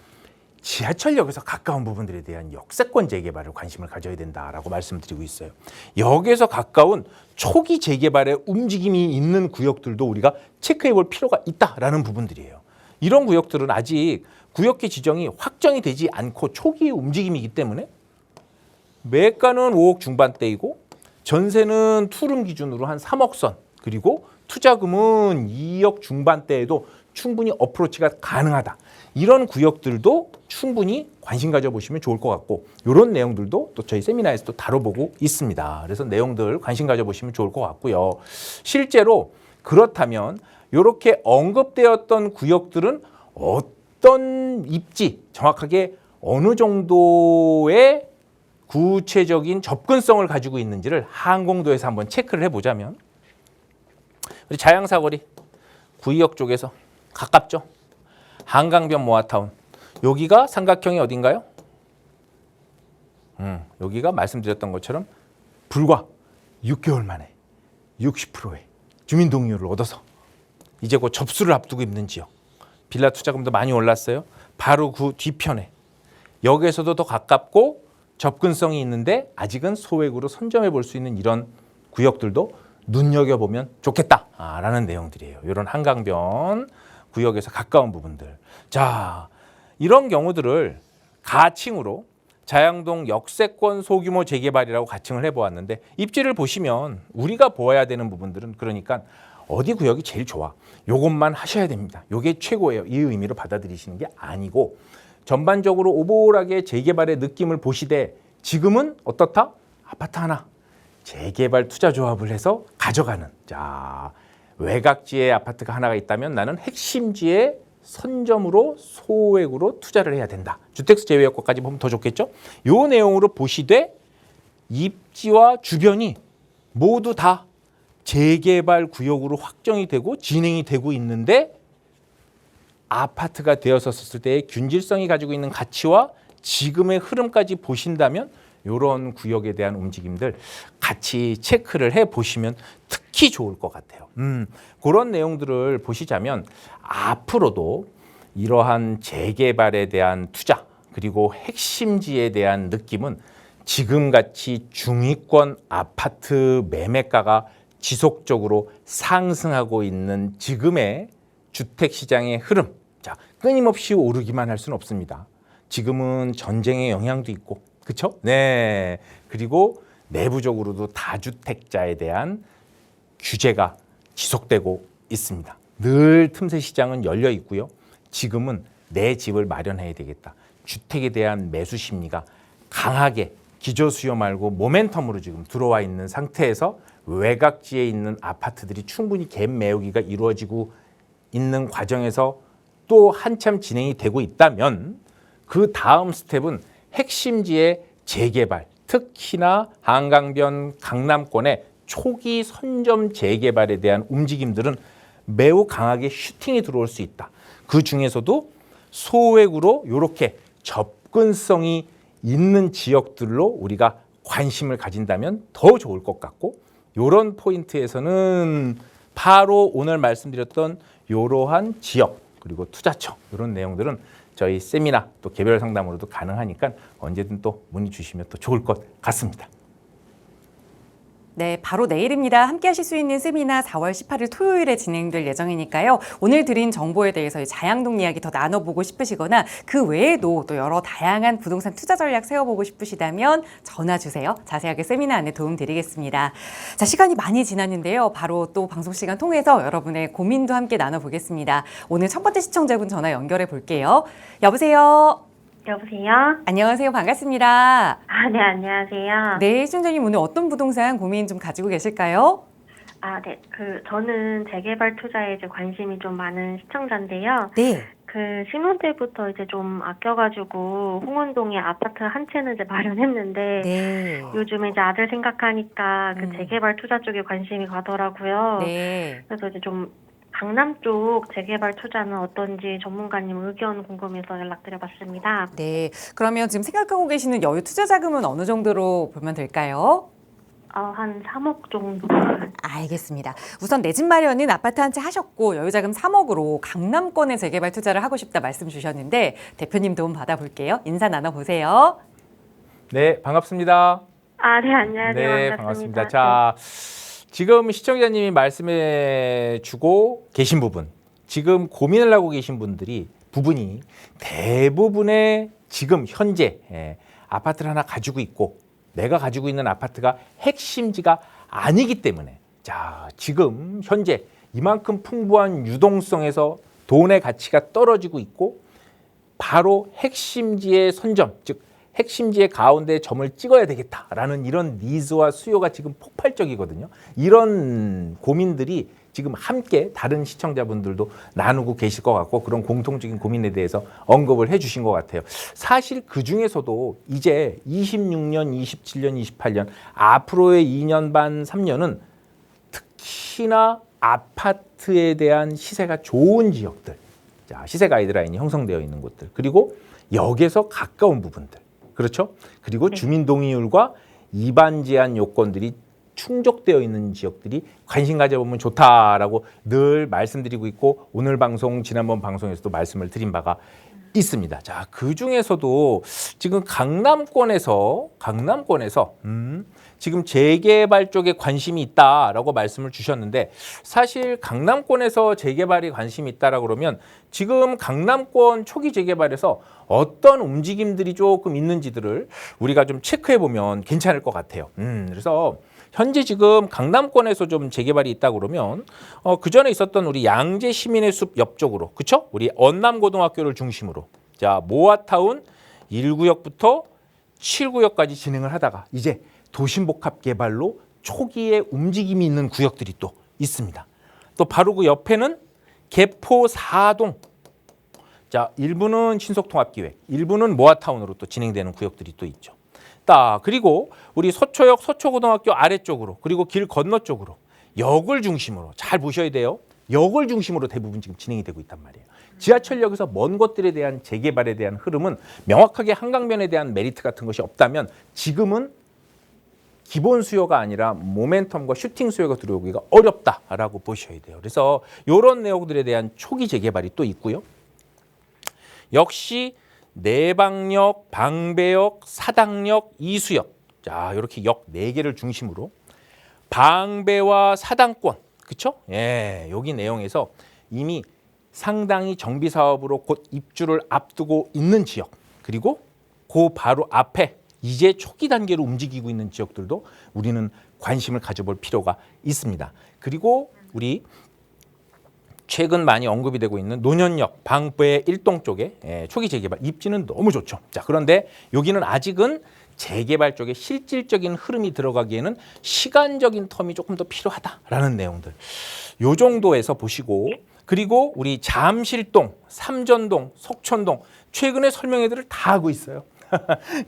지하철역에서 가까운 부분들에 대한 역세권 재개발을 관심을 가져야 된다라고 말씀드리고 있어요. 역에서 가까운 초기 재개발의 움직임이 있는 구역들도 우리가 체크해 볼 필요가 있다라는 부분들이에요. 이런 구역들은 아직 구역계 지정이 확정이 되지 않고 초기의 움직임이기 때문에 매가는 5억 중반대이고 전세는 투룸 기준으로 한 3억 선 그리고 투자금은 2억 중반대에도 충분히 어프로치가 가능하다. 이런 구역들도 충분히 관심 가져보시면 좋을 것 같고 이런 내용들도 또 저희 세미나에서도 다뤄보고 있습니다. 그래서 내용들 관심 가져보시면 좋을 것 같고요. 실제로 그렇다면 이렇게 언급되었던 구역들은 어떤 입지, 정확하게 어느 정도의 구체적인 접근성을 가지고 있는지를 항공도에서 한번 체크를 해보자면 우리 자양사거리 구의역 쪽에서 가깝죠. 한강변 모아타운 여기가 삼각형이 어딘가요? 여기가 말씀드렸던 것처럼 불과 6개월 만에 60%의 주민 동의율을 얻어서 이제 곧 접수를 앞두고 있는 지역. 빌라 투자금도 많이 올랐어요. 바로 그 뒤편에 역에서도 더 가깝고 접근성이 있는데 아직은 소액으로 선점해 볼 수 있는 이런 구역들도 눈여겨보면 좋겠다라는 내용들이에요. 이런 한강변 구역에서 가까운 부분들. 자, 이런 경우들을 가칭으로 자양동 역세권 소규모 재개발이라고 가칭을 해보았는데 입지를 보시면 우리가 보아야 되는 부분들은 그러니까 어디 구역이 제일 좋아. 요것만 하셔야 됩니다. 요게 최고예요. 이 의미로 받아들이시는 게 아니고 전반적으로 오버홀하게 재개발의 느낌을 보시되 지금은 어떻다? 아파트 하나 재개발 투자 조합을 해서 가져가는. 자, 외곽지에 아파트가 하나가 있다면 나는 핵심지에 선점으로 소액으로 투자를 해야 된다. 주택수 제외 효과까지 보면 더 좋겠죠? 요 내용으로 보시되 입지와 주변이 모두 다 재개발 구역으로 확정이 되고 진행이 되고 있는데 아파트가 되었었을 때의 균질성이 가지고 있는 가치와 지금의 흐름까지 보신다면 이런 구역에 대한 움직임들 같이 체크를 해보시면 특히 좋을 것 같아요. 그런 내용들을 보시자면 앞으로도 이러한 재개발에 대한 투자 그리고 핵심지에 대한 느낌은 지금같이 중위권 아파트 매매가가 지속적으로 상승하고 있는 지금의 주택시장의 흐름, 자, 끊임없이 오르기만 할 수는 없습니다. 지금은 전쟁의 영향도 있고, 그렇죠? 네. 그리고 내부적으로도 다주택자에 대한 규제가 지속되고 있습니다. 늘 틈새 시장은 열려 있고요. 지금은 내 집을 마련해야 되겠다. 주택에 대한 매수 심리가 강하게 기저수요 말고 모멘텀으로 지금 들어와 있는 상태에서 외곽지에 있는 아파트들이 충분히 갭 메우기가 이루어지고 있는 과정에서 또 한참 진행이 되고 있다면 그 다음 스텝은 핵심지의 재개발, 특히나 한강변 강남권의 초기 선점 재개발에 대한 움직임들은 매우 강하게 슈팅이 들어올 수 있다. 그 중에서도 소액으로 이렇게 접근성이 있는 지역들로 우리가 관심을 가진다면 더 좋을 것 같고 이런 포인트에서는 바로 오늘 말씀드렸던 이러한 지역 그리고 투자처 이런 내용들은 저희 세미나 또 개별 상담으로도 가능하니까 언제든 또 문의 주시면 또 좋을 것 같습니다. 네, 바로 내일입니다. 함께 하실 수 있는 세미나 4월 18일 토요일에 진행될 예정이니까요. 오늘 드린 정보에 대해서 자양동 이야기 더 나눠보고 싶으시거나 그 외에도 또 여러 다양한 부동산 투자 전략 세워보고 싶으시다면 전화 주세요. 자세하게 세미나 안내 도움 드리겠습니다. 자, 시간이 많이 지났는데요. 바로 또 방송 시간 통해서 여러분의 고민도 함께 나눠보겠습니다. 오늘 첫 번째 시청자분 전화 연결해 볼게요. 여보세요? 여보세요? 안녕하세요. 반갑습니다. 네, 안녕하세요. 네, 시청자님 오늘 어떤 부동산 고민 좀 가지고 계실까요? 네. 저는 재개발 투자에 이제 관심이 좀 많은 시청자인데요. 네. 신혼 때부터 이제 좀 아껴가지고 홍은동에 아파트 한 채는 이제 마련했는데, 네. 요즘에 이제 아들 생각하니까 음. 재개발 투자 쪽에 관심이 가더라고요. 네. 그래서 이제 좀 강남 쪽 재개발 투자는 어떤지 전문가님 의견 궁금해서 연락드려봤습니다. 네. 그러면 지금 생각하고 계시는 여유 투자 자금은 어느 정도로 보면 될까요? 한 3억 정도. 알겠습니다. 우선 내 집 마련은 아파트 한 채 하셨고 여유 자금 3억으로 강남권에 재개발 투자를 하고 싶다 말씀 주셨는데 대표님 도움 받아볼게요. 인사 나눠보세요. 네, 반갑습니다. 네, 안녕하세요. 네, 반갑습니다. 반갑습니다. 자, 지금 시청자님이 말씀해 주고 계신 부분, 지금 고민을 하고 계신 부분이 대부분의 지금 현재 아파트를 하나 가지고 있고 내가 가지고 있는 아파트가 핵심지가 아니기 때문에 자, 지금 현재 이만큼 풍부한 유동성에서 돈의 가치가 떨어지고 있고 바로 핵심지의 선점, 즉 핵심지의 가운데 점을 찍어야 되겠다라는 이런 니즈와 수요가 지금 폭발적이거든요. 이런 고민들이 지금 함께 다른 시청자분들도 나누고 계실 것 같고 그런 공통적인 고민에 대해서 언급을 해주신 것 같아요. 사실 그중에서도 이제 26년, 27년, 28년 앞으로의 2년 반, 3년은 특히나 아파트에 대한 시세가 좋은 지역들, 자, 시세 가이드라인이 형성되어 있는 곳들, 그리고 역에서 가까운 부분들, 그렇죠? 그리고 주민 동의율과 이반 제한 요건들이 충족되어 있는 지역들이 관심 가져보면 좋다라고 늘 말씀드리고 있고 오늘 방송, 지난번 방송에서도 말씀을 드린 바가 있습니다. 자, 그 중에서도 지금 강남권에서 지금 재개발 쪽에 관심이 있다라고 말씀을 주셨는데 사실 강남권에서 재개발이 관심이 있다라고 그러면 지금 강남권 초기 재개발에서 어떤 움직임들이 조금 있는지들을 우리가 좀 체크해 보면 괜찮을 것 같아요. 그래서 현재 지금 강남권에서 좀 재개발이 있다 그러면 그 전에 있었던 우리 양재 시민의 숲 옆쪽으로, 그쵸? 우리 언남고등학교를 중심으로 자 모아타운 1구역부터 7구역까지 진행을 하다가 이제 도심복합 개발로 초기에 움직임이 있는 구역들이 또 있습니다. 또 바로 그 옆에는 개포 4동. 자, 일부는 신속통합기획, 일부는 모아타운으로 또 진행되는 구역들이 또 있죠. 그리고 우리 서초역 서초고등학교 아래쪽으로 그리고 길 건너 쪽으로 역을 중심으로 잘 보셔야 돼요. 역을 중심으로 대부분 지금 진행이 되고 있단 말이에요. 지하철역에서 먼 것들에 대한 재개발에 대한 흐름은 명확하게 한강변에 대한 메리트 같은 것이 없다면 지금은 기본 수요가 아니라 모멘텀과 슈팅 수요가 들어오기가 어렵다라고 보셔야 돼요. 그래서 이런 내용들에 대한 초기 재개발이 또 있고요. 역시 내방역, 방배역, 사당역, 이수역. 자, 이렇게 역 4개를 중심으로 방배와 사당권, 그쵸? 예, 여기 내용에서 이미 상당히 정비 사업으로 곧 입주를 앞두고 있는 지역, 그리고 그 바로 앞에 이제 초기 단계로 움직이고 있는 지역들도 우리는 관심을 가져볼 필요가 있습니다. 그리고 우리 최근 많이 언급이 되고 있는 노년역 방배 1동 쪽에 초기 재개발 입지는 너무 좋죠. 자, 그런데 여기는 아직은 재개발 쪽에 실질적인 흐름이 들어가기에는 시간적인 텀이 조금 더 필요하다라는 내용들. 요 정도에서 보시고 그리고 우리 잠실동, 삼전동, 석천동 최근에 설명회들을 다 하고 있어요.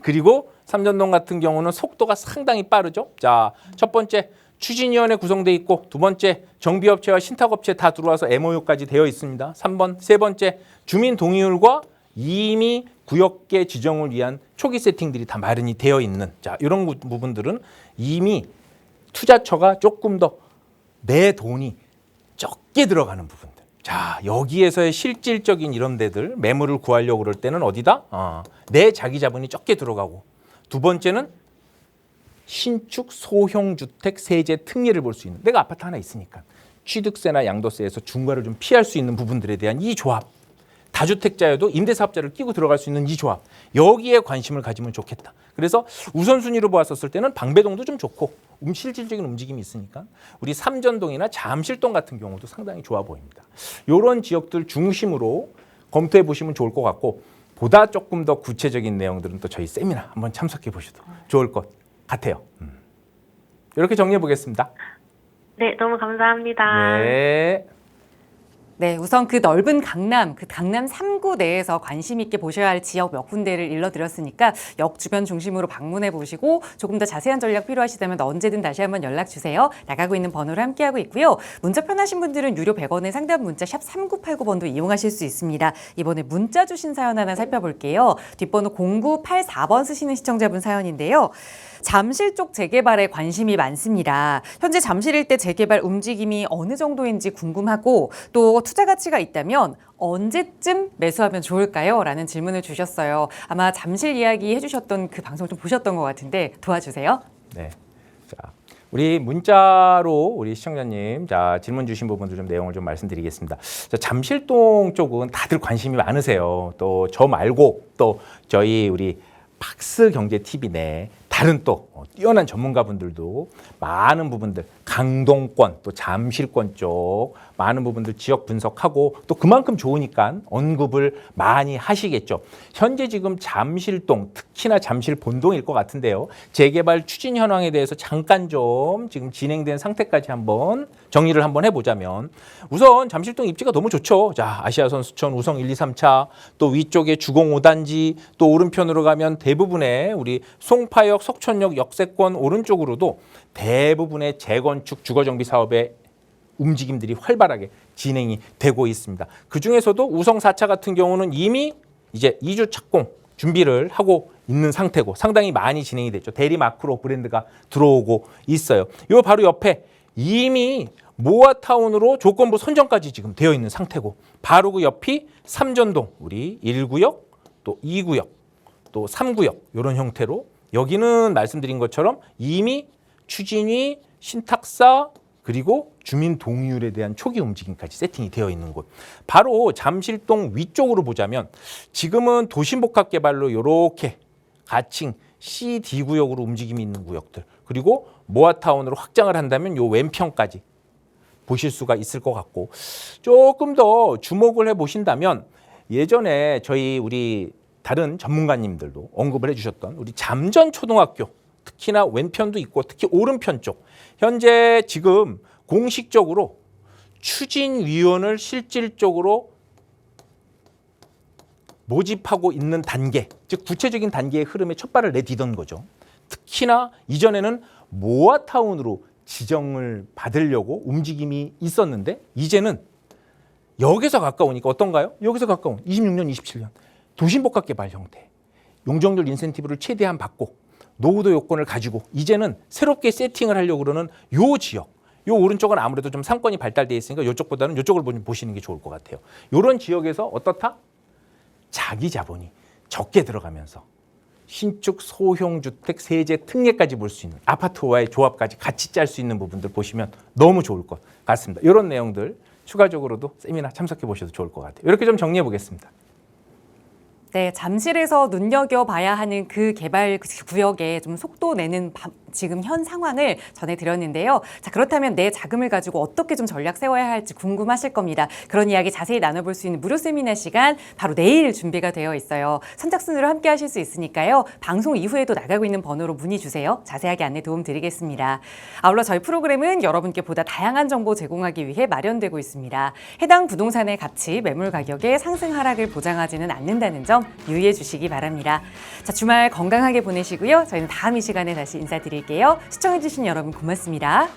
그리고 삼전동 같은 경우는 속도가 상당히 빠르죠. 자, 첫 번째 추진위원회 구성돼 있고 두 번째 정비업체와 신탁업체 다 들어와서 MOU까지 되어 있습니다. 3번, 세 번째 주민 동의율과 이미 구역계 지정을 위한 초기 세팅들이 다 마련이 되어 있는 자 이런 부분들은 이미 투자처가 조금 더 내 돈이 적게 들어가는 부분들. 자, 여기에서의 실질적인 이런 데들 매물을 구하려고 그럴 때는 어디다? 내 자기 자본이 적게 들어가고, 두 번째는 신축 소형 주택 세제 특례를 볼 수 있는, 내가 아파트 하나 있으니까 취득세나 양도세에서 중과를 좀 피할 수 있는 부분들에 대한 이 조합, 다주택자여도 임대사업자를 끼고 들어갈 수 있는 이 조합, 여기에 관심을 가지면 좋겠다. 그래서 우선순위로 보았었을 때는 방배동도 좀 좋고 실질적인 움직임이 있으니까 우리 삼전동이나 잠실동 같은 경우도 상당히 좋아 보입니다. 이런 지역들 중심으로 검토해 보시면 좋을 것 같고, 보다 조금 더 구체적인 내용들은 또 저희 세미나 한번 참석해 보셔도 좋을 것 같아요. 이렇게 정리해 보겠습니다. 네, 너무 감사합니다. 네. 네, 우선 그 넓은 강남, 그 강남 3구 내에서 관심 있게 보셔야 할 지역 몇 군데를 일러드렸으니까 역 주변 중심으로 방문해 보시고 조금 더 자세한 전략 필요하시다면 언제든 다시 한번 연락 주세요. 나가고 있는 번호로 함께하고 있고요. 문자 편하신 분들은 유료 100원의 상담 문자 샵 3989번도 이용하실 수 있습니다. 이번에 문자 주신 사연 하나 살펴볼게요. 뒷번호 0984번 쓰시는 시청자분 사연인데요. 잠실 쪽 재개발에 관심이 많습니다. 현재 잠실 일대 재개발 움직임이 어느 정도인지 궁금하고, 또 투자 가치가 있다면 언제쯤 매수하면 좋을까요? 라는 질문을 주셨어요. 아마 잠실 이야기 해주셨던 그 방송 좀 보셨던 것 같은데 도와주세요. 네. 자, 우리 문자로 우리 시청자님 질문 주신 부분들 좀 내용을 좀 말씀드리겠습니다. 자, 잠실동 쪽은 다들 관심이 많으세요. 또 저 말고 또 저희 우리 박스경제TV 내 다른 또 뛰어난 전문가분들도 많은 부분들, 강동권 또 잠실권 쪽 많은 부분들 지역 분석하고 또 그만큼 좋으니까 언급을 많이 하시겠죠. 현재 지금 잠실동, 특히나 잠실 본동일 것 같은데요. 재개발 추진 현황에 대해서 잠깐 좀 지금 진행된 상태까지 한번 정리를 한번 해보자면, 우선 잠실동 입지가 너무 좋죠. 자, 아시아선 수천, 우성 1, 2, 3차, 또 위쪽에 주공 5단지, 또 오른편으로 가면 대부분의 우리 송파역, 석천역 역세권 오른쪽으로도 대부분의 재건축 주거정비 사업의 움직임들이 활발하게 진행이 되고 있습니다. 그중에서도 우성 4차 같은 경우는 이미 이제 2주 착공 준비를 하고 있는 상태고 상당히 많이 진행이 됐죠. 대리 마크로 브랜드가 들어오고 있어요. 요 바로 옆에 이미 모아타운으로 조건부 선정까지 지금 되어 있는 상태고, 바로 그 옆이 삼전동, 우리 1구역, 또 2구역, 또 3구역 이런 형태로, 여기는 말씀드린 것처럼 이미 추진위, 신탁사, 그리고 주민 동의율에 대한 초기 움직임까지 세팅이 되어 있는 곳. 바로 잠실동 위쪽으로 보자면 지금은 도심복합개발로 이렇게 가칭 C, D 구역으로 움직임이 있는 구역들, 그리고 모아타운으로 확장을 한다면 요 왼편까지 보실 수가 있을 것 같고, 조금 더 주목을 해보신다면 예전에 저희 우리 다른 전문가님들도 언급을 해주셨던 우리 잠전초등학교, 특히나 왼편도 있고 특히 오른편 쪽, 현재 지금 공식적으로 추진위원을 실질적으로 모집하고 있는 단계, 즉 구체적인 단계의 흐름에 첫 발을 내디던 거죠. 특히나 이전에는 모아타운으로 지정을 받으려고 움직임이 있었는데 이제는 여기서 가까우니까 어떤가요? 여기서 가까운 26년, 27년 도심복합개발 형태, 용적률 인센티브를 최대한 받고 노후도 요건을 가지고 이제는 새롭게 세팅을 하려고 그러는 요 지역, 요 오른쪽은 아무래도 좀 상권이 발달되어 있으니까 이쪽보다는 이쪽을 보시는 게 좋을 것 같아요. 이런 지역에서 어떻다? 자기 자본이 적게 들어가면서 신축 소형주택 세제 특례까지 볼 수 있는, 아파트와의 조합까지 같이 짤 수 있는 부분들 보시면 너무 좋을 것 같습니다. 이런 내용들 추가적으로도 세미나 참석해 보셔도 좋을 것 같아요. 이렇게 좀 정리해 보겠습니다. 네, 잠실에서 눈여겨봐야 하는 그 개발 구역에 좀 속도 내는 지금 현 상황을 전해드렸는데요. 자, 그렇다면 내 자금을 가지고 어떻게 좀 전략 세워야 할지 궁금하실 겁니다. 그런 이야기 자세히 나눠볼 수 있는 무료 세미나 시간 바로 내일 준비가 되어 있어요. 선착순으로 함께 하실 수 있으니까요. 방송 이후에도 나가고 있는 번호로 문의 주세요. 자세하게 안내 도움 드리겠습니다. 아울러 저희 프로그램은 여러분께 보다 다양한 정보 제공하기 위해 마련되고 있습니다. 해당 부동산의 가치, 매물 가격의 상승 하락을 보장하지는 않는다는 점 유의해 주시기 바랍니다. 자, 주말 건강하게 보내시고요. 저희는 다음 이 시간에 다시 인사드릴게요. 시청해주신 여러분 고맙습니다.